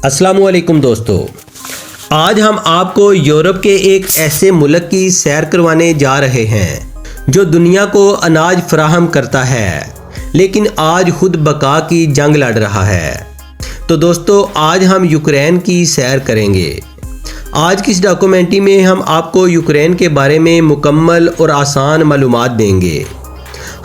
अस्सलामुअलैकुम दोस्तों, आज हम आपको यूरोप के एक ऐसे मुल्क की सैर करवाने जा रहे हैं जो दुनिया को अनाज फराहम करता है, लेकिन आज खुद बका की जंग लड़ रहा है। तो दोस्तों, आज हम यूक्रेन की सैर करेंगे। आज की इस डॉक्यूमेंट्री में हम आपको यूक्रेन के बारे में मुकम्मल और आसान मालूमात देंगे।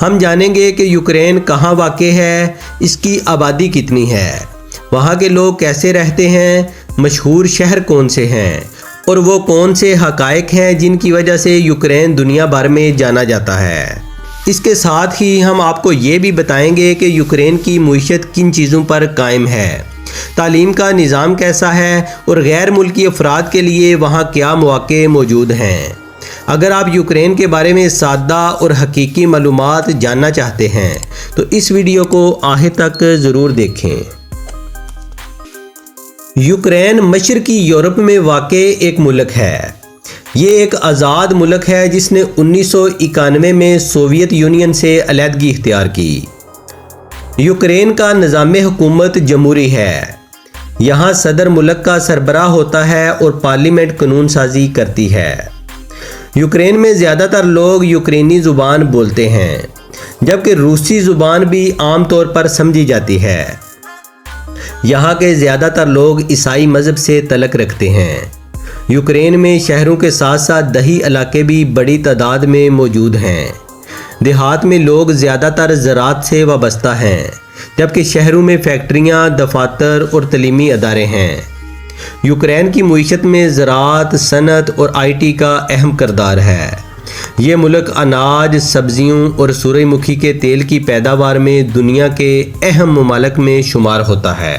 हम जानेंगे कि यूक्रेन कहाँ वाक़ है, इसकी आबादी कितनी है, वहाँ के लोग कैसे रहते हैं, मशहूर शहर कौन से हैं और वो कौन से हक़ाइक़ हैं जिनकी वजह से यूक्रेन दुनिया भर में जाना जाता है। इसके साथ ही हम आपको ये भी बताएंगे कि यूक्रेन की मईशत किन चीज़ों पर कायम है, तालीम का निज़ाम कैसा है और गैर मुल्की अफराद के लिए वहाँ क्या मौक़े मौजूद हैं। अगर आप यूक्रेन के बारे में सादा और हकीकी मालूमात जानना चाहते हैं तो इस वीडियो को आखिर तक ज़रूर देखें। यूक्रेन मशरकी यूरोप में वाक़े एक मुल्क है। ये एक आज़ाद मुल्क है जिसने 1991 में सोवियत यूनियन से अलहदगी इख्तियार की। यूक्रेन का निज़ाम हुकूमत जमहूरी है। यहाँ सदर मुल्क का सरबराह होता है और पार्लियामेंट कानून साजी करती है। यूक्रेन में ज़्यादातर लोग यूक्रेनी ज़ुबान बोलते हैं, जबकि रूसी ज़ुबान भी आम तौर पर समझी जाती है। यहाँ के ज़्यादातर लोग ईसाई मज़हब से तल्लुक़ रखते हैं। यूक्रेन में शहरों के साथ साथ दही इलाके भी बड़ी तादाद में मौजूद हैं। देहात में लोग ज़्यादातर ज़राअत से वाबस्ता हैं, जबकि शहरों में फैक्ट्रियाँ, दफातर और तलीमी अदारे हैं। यूक्रेन की मईशत में ज़राअत, सनत और IT का अहम किरदार है। ये मुल्क अनाज, सब्जियों और सूरजमुखी के तेल की पैदावार में दुनिया के अहम ममालिक में शुमार होता है।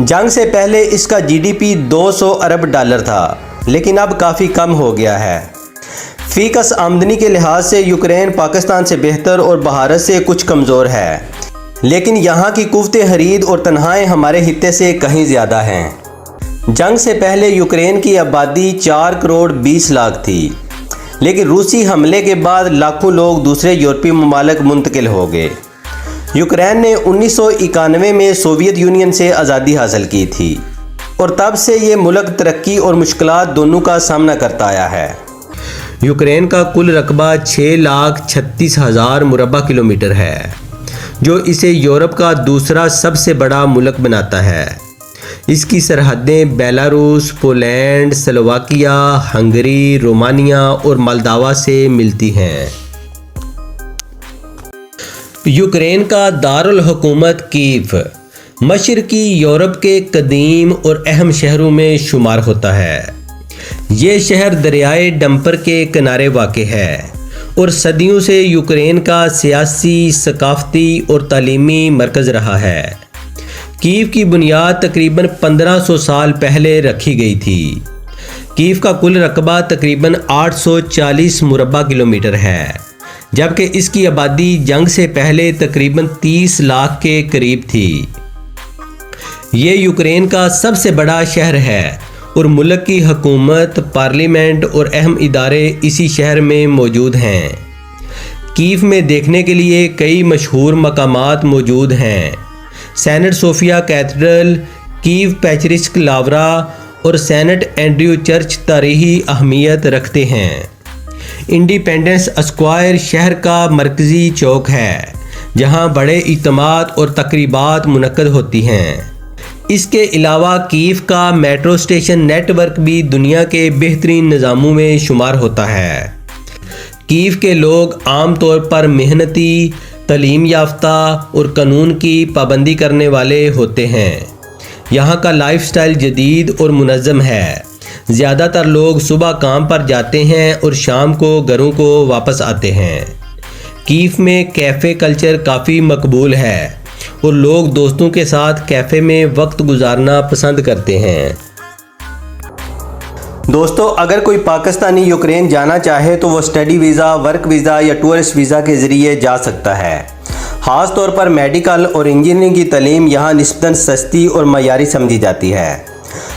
जंग से पहले इसका GDP 200 अरब डॉलर था, लेकिन अब काफ़ी कम हो गया है। फ़ीकस आमदनी के लिहाज से यूक्रेन पाकिस्तान से बेहतर और भारत से कुछ कमज़ोर है, लेकिन यहाँ की कुव्वत खरीद और तनख्वाहें हमारे हिस्से से कहीं ज़्यादा हैं। जंग से पहले यूक्रेन की आबादी 4 करोड़ 20 लाख थी, लेकिन रूसी हमले के बाद लाखों लोग दूसरे यूरोपीय ममालिक मुंतकिल हो गए। यूक्रेन ने 1991 में सोवियत यूनियन से आज़ादी हासिल की थी और तब से ये मुल्क तरक्की और मुश्किलात दोनों का सामना करता आया है। यूक्रेन का कुल रकबा 6,36,000 मुरबा किलोमीटर है, जो इसे यूरोप का दूसरा सबसे बड़ा मुल्क बनाता है। इसकी सरहदें Belarus, Poland, Slovakia, Hungary, Romania और मोल्दोवा से मिलती हैं। यूक्रेन का दारुल हुकूमत कीव मशरकी यूरोप के कदीम और अहम शहरों में शुमार होता है। ये शहर दरियाए डंपर के किनारे वाक़ है और सदियों से यूक्रेन का सियासी, सकाफ़ती और तालीमी मरकज़ रहा है। कीव की बुनियाद तकरीबन 1500 साल पहले रखी गई थी। कीव का कुल रकबा तकरीबन 840 मुरबा किलोमीटर है, जबकि इसकी आबादी जंग से पहले तकरीबन 30 लाख के करीब थी। ये यूक्रेन का सबसे बड़ा शहर है और मुल्क की हुकूमत, पार्लियामेंट और अहम इदारे इसी शहर में मौजूद हैं। कीव में देखने के लिए कई मशहूर मकामात मौजूद हैं। सेंट सोफिया कैथेड्रल, कीव पेचरिस्क लावरा और सेंट एंड्रयू चर्च तारीखी अहमियत रखते हैं। इंडिपेंडेंस स्क्वायर शहर का मरकज़ी चौक है, जहां बड़े इज्तिमात और तकरीबात मुनक्कद होती हैं। इसके अलावा कीव का मेट्रो स्टेशन नेटवर्क भी दुनिया के बेहतरीन निज़ामों में शुमार होता है। कीव के लोग आम तौर पर मेहनती, तालीम याफ्ता और कानून की पाबंदी करने वाले होते हैं। यहाँ का लाइफस्टाइल जदीद और मुनज़्ज़म है। ज़्यादातर लोग सुबह काम पर जाते हैं और शाम को घरों को वापस आते हैं। कीव में कैफ़े कल्चर काफ़ी मकबूल है और लोग दोस्तों के साथ कैफ़े में वक्त गुजारना पसंद करते हैं। दोस्तों, अगर कोई पाकिस्तानी यूक्रेन जाना चाहे तो वो स्टडी वीज़ा, वर्क वीज़ा या टूरिस्ट वीज़ा के ज़रिए जा सकता है। ख़ास तौर पर मेडिकल और इंजीनियरिंग की तालीम यहाँ निस्बतन सस्ती और मयारी समझी जाती है।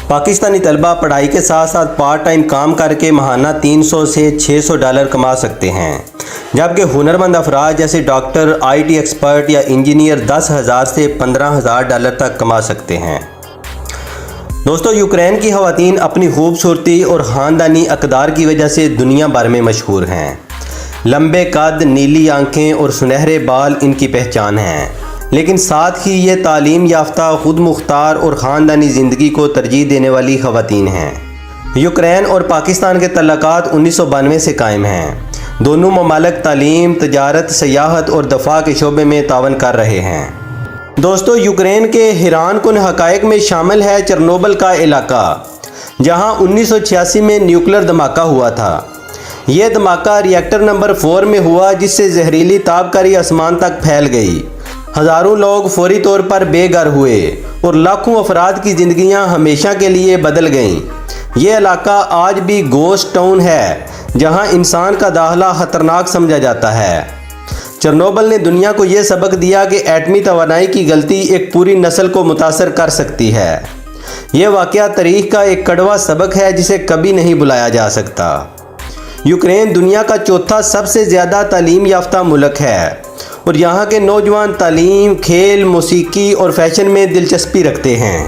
पाकिस्तानी तलबा पढ़ाई के साथ साथ पार्ट टाइम काम करके माहाना 300 से 600 डॉलर कमा सकते हैं, जबकि हुनरमंद अफराद जैसे डॉक्टर, IT एक्सपर्ट या इंजीनियर 10,000 से 15,000 डॉलर तक कमा सकते हैं। دوستو یوکرین کی خواتین اپنی خوبصورتی اور خاندانی اقدار کی وجہ سے دنیا بھر میں مشہور ہیں۔ لمبے قد، نیلی آنکھیں اور سنہرے بال ان کی پہچان ہیں، لیکن ساتھ ہی یہ تعلیم یافتہ، خود مختار اور خاندانی زندگی کو ترجیح دینے والی خواتین ہیں۔ یوکرین اور پاکستان کے تعلقات 1992 سے قائم ہیں۔ دونوں ممالک تعلیم، تجارت، سیاحت اور دفاع کے شعبے میں تعاون کر رہے ہیں۔ دوستو یوکرین کے حیران کن حقائق میں شامل ہے چرنوبل کا علاقہ، جہاں 1986 میں نیوکلر دھماکہ ہوا تھا۔ یہ دھماکہ ری ایکٹر نمبر 4 میں ہوا، جس سے زہریلی تابکاری آسمان تک پھیل گئی۔ ہزاروں لوگ فوری طور پر بے گھر ہوئے اور لاکھوں افراد کی زندگیاں ہمیشہ کے لیے بدل گئیں۔ یہ علاقہ آج بھی گھوسٹ ٹاؤن ہے، جہاں انسان کا داخلہ خطرناک سمجھا جاتا ہے۔ چرنوبل نے دنیا کو یہ سبق دیا کہ ایٹمی توانائی کی غلطی ایک پوری نسل کو متاثر کر سکتی ہے۔ یہ واقعہ تاریخ کا ایک کڑوا سبق ہے جسے کبھی نہیں بھلایا جا سکتا۔ یوکرین دنیا کا چوتھا سب سے زیادہ تعلیم یافتہ ملک ہے اور یہاں کے نوجوان تعلیم، کھیل، موسیقی اور فیشن میں دلچسپی رکھتے ہیں۔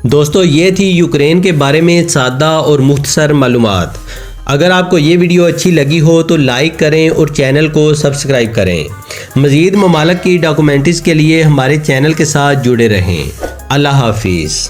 دوستو یہ تھی یوکرین کے بارے میں سادہ اور مختصر معلومات۔ اگر آپ کو یہ ویڈیو اچھی لگی ہو تو لائک کریں اور چینل کو سبسکرائب کریں۔ مزید ممالک کی ڈاکومنٹریز کے لیے ہمارے چینل کے ساتھ جڑے رہیں۔ اللہ حافظ۔